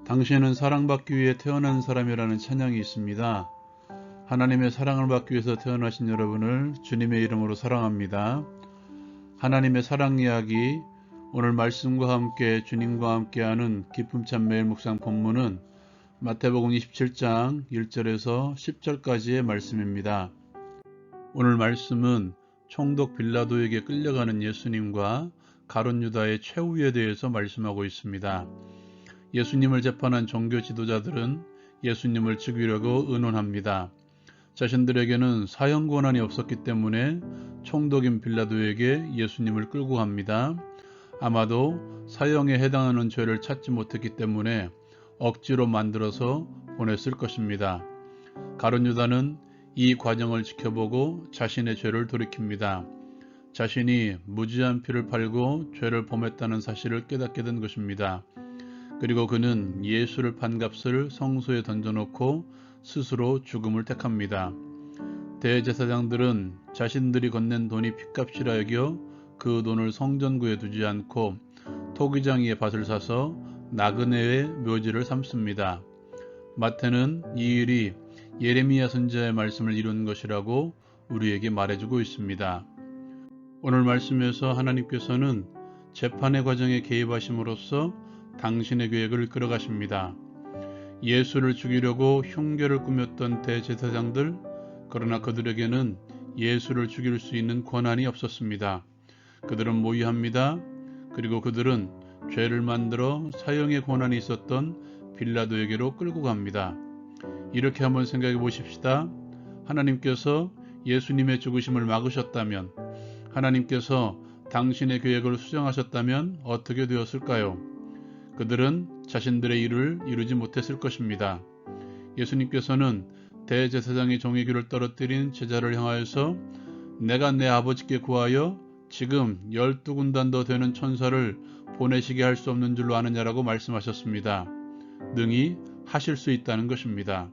당신은 사랑받기 위해 태어난 사람이라는 찬양이 있습니다. 하나님의 사랑을 받기 위해서 태어나신 여러분을 주님의 이름으로 사랑합니다. 하나님의 사랑 이야기, 오늘 말씀과 함께 주님과 함께하는 기쁨찬 매일 묵상 본문은 마태복음 27장 1절에서 10절까지의 말씀입니다. 오늘 말씀은 총독 빌라도에게 끌려가는 예수님과 가룟 유다의 최후에 대해서 말씀하고 있습니다. 예수님을 재판한 종교 지도자들은 예수님을 죽이려고 의논합니다. 자신들에게는 사형 권한이 없었기 때문에 총독인 빌라도에게 예수님을 끌고 갑니다. 아마도 사형에 해당하는 죄를 찾지 못했기 때문에 억지로 만들어서 보냈을 것입니다. 가룟 유다는 이 과정을 지켜보고 자신의 죄를 돌이킵니다. 자신이 무지한 피를 팔고 죄를 범했다는 사실을 깨닫게 된 것입니다. 그리고 그는 예수를 판 값을 성소에 던져놓고 스스로 죽음을 택합니다. 대제사장들은 자신들이 건넨 돈이 핏값이라 여겨 그 돈을 성전구에 두지 않고 토기장 위에 밭을 사서 나그네의 묘지를 삼습니다. 마태는 이 일이 예레미야 선지자의 말씀을 이룬 것이라고 우리에게 말해주고 있습니다. 오늘 말씀에서 하나님께서는 재판의 과정에 개입하심으로써 당신의 계획을 이끌어가십니다. 예수를 죽이려고 흉계를 꾸몄던 대제사장들, 그러나 그들에게는 예수를 죽일 수 있는 권한이 없었습니다. 그들은 모의합니다. 그리고 그들은 죄를 만들어 사형의 권한이 있었던 빌라도에게로 끌고 갑니다. 이렇게 한번 생각해 보십시다. 하나님께서 예수님의 죽으심을 막으셨다면, 하나님께서 당신의 계획을 수정하셨다면 어떻게 되었을까요? 그들은 자신들의 일을 이루지 못했을 것입니다. 예수님께서는 대제사장의 종의 귀를 떨어뜨린 제자를 향하여서 내가 내 아버지께 구하여 지금 12군단 더 되는 천사를 보내시게 할 수 없는 줄로 아느냐라고 말씀하셨습니다. 능히 하실 수 있다는 것입니다.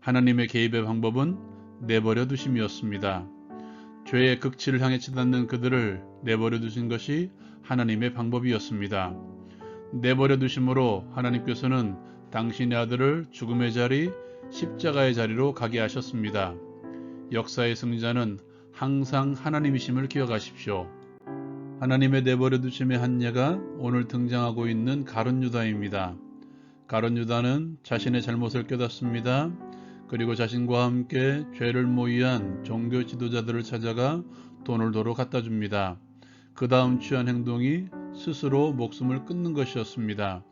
하나님의 개입의 방법은 내버려 두심이었습니다. 죄의 극치를 향해 치닫는 그들을 내버려 두신 것이 하나님의 방법이었습니다. 내버려 두심으로 하나님께서는 당신의 아들을 죽음의 자리, 십자가의 자리로 가게 하셨습니다. 역사의 승자는 항상 하나님이심을 기억하십시오. 하나님의 내버려 두심의 한 예가 오늘 등장하고 있는 가룟 유다입니다. 가룟 유다는 자신의 잘못을 깨닫습니다. 그리고 자신과 함께 죄를 모의한 종교 지도자들을 찾아가 돈을 도로 갖다 줍니다. 그 다음 취한 행동이 스스로 목숨을 끊는 것이었습니다.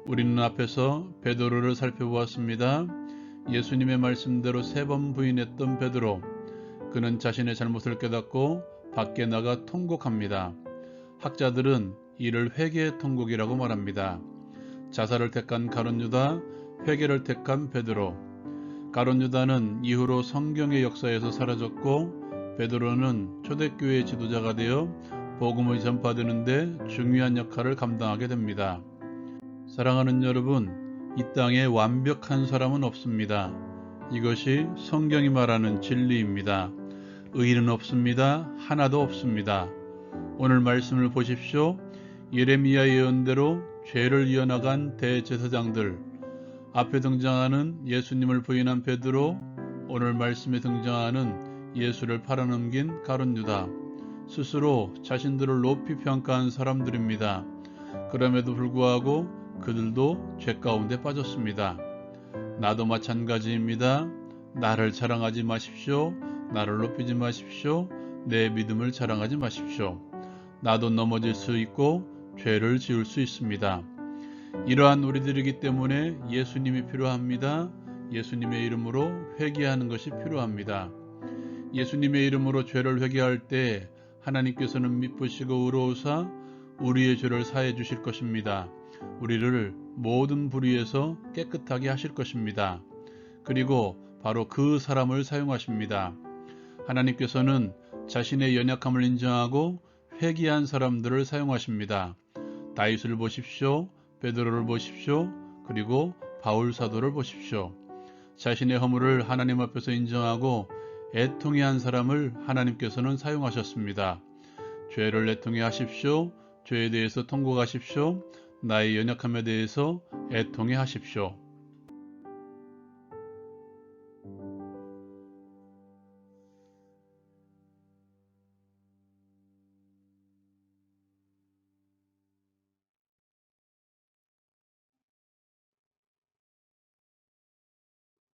우리는 앞에서 베드로를 살펴보았습니다. 예수님의 말씀대로 3번 부인했던 베드로, 그는 자신의 잘못을 깨닫고 밖에 나가 통곡합니다. 학자들은 이를 회개의 통곡이라고 말합니다. 자살을 택한 가룟 유다, 회개를 택한 베드로. 가룟 유다는 이후로 성경의 역사에서 사라졌고 베드로는 초대교회의 지도자가 되어 복음을 전파되는데 중요한 역할을 감당하게 됩니다. 사랑하는 여러분, 이 땅에 완벽한 사람은 없습니다. 이것이 성경이 말하는 진리입니다. 의인은 없습니다. 하나도 없습니다. 오늘 말씀을 보십시오. 예레미야 예언대로 죄를 이어나간 대제사장들, 앞에 등장하는 예수님을 부인한 베드로, 오늘 말씀에 등장하는 예수를 팔아넘긴 가룟 유다, 스스로 자신들을 높이 평가한 사람들입니다. 그럼에도 불구하고 그들도 죄 가운데 빠졌습니다. 나도 마찬가지입니다. 나를 자랑하지 마십시오. 나를 높이지 마십시오. 내 믿음을 자랑하지 마십시오. 나도 넘어질 수 있고 죄를 지을 수 있습니다. 이러한 우리들이기 때문에 예수님이 필요합니다. 예수님의 이름으로 회개하는 것이 필요합니다. 예수님의 이름으로 죄를 회개할 때 하나님께서는 미쁘시고 의로우사 우리의 죄를 사해 주실 것입니다. 우리를 모든 불의에서 깨끗하게 하실 것입니다. 그리고 바로 그 사람을 사용하십니다. 하나님께서는 자신의 연약함을 인정하고 회개한 사람들을 사용하십니다. 다윗을 보십시오. 베드로를 보십시오. 그리고 바울 사도를 보십시오. 자신의 허물을 하나님 앞에서 인정하고 애통해 한 사람을 하나님께서는 사용하셨습니다. 죄를 애통해 하십시오. 죄에 대해서 통곡하십시오. 나의 연약함에 대해서 애통해 하십시오.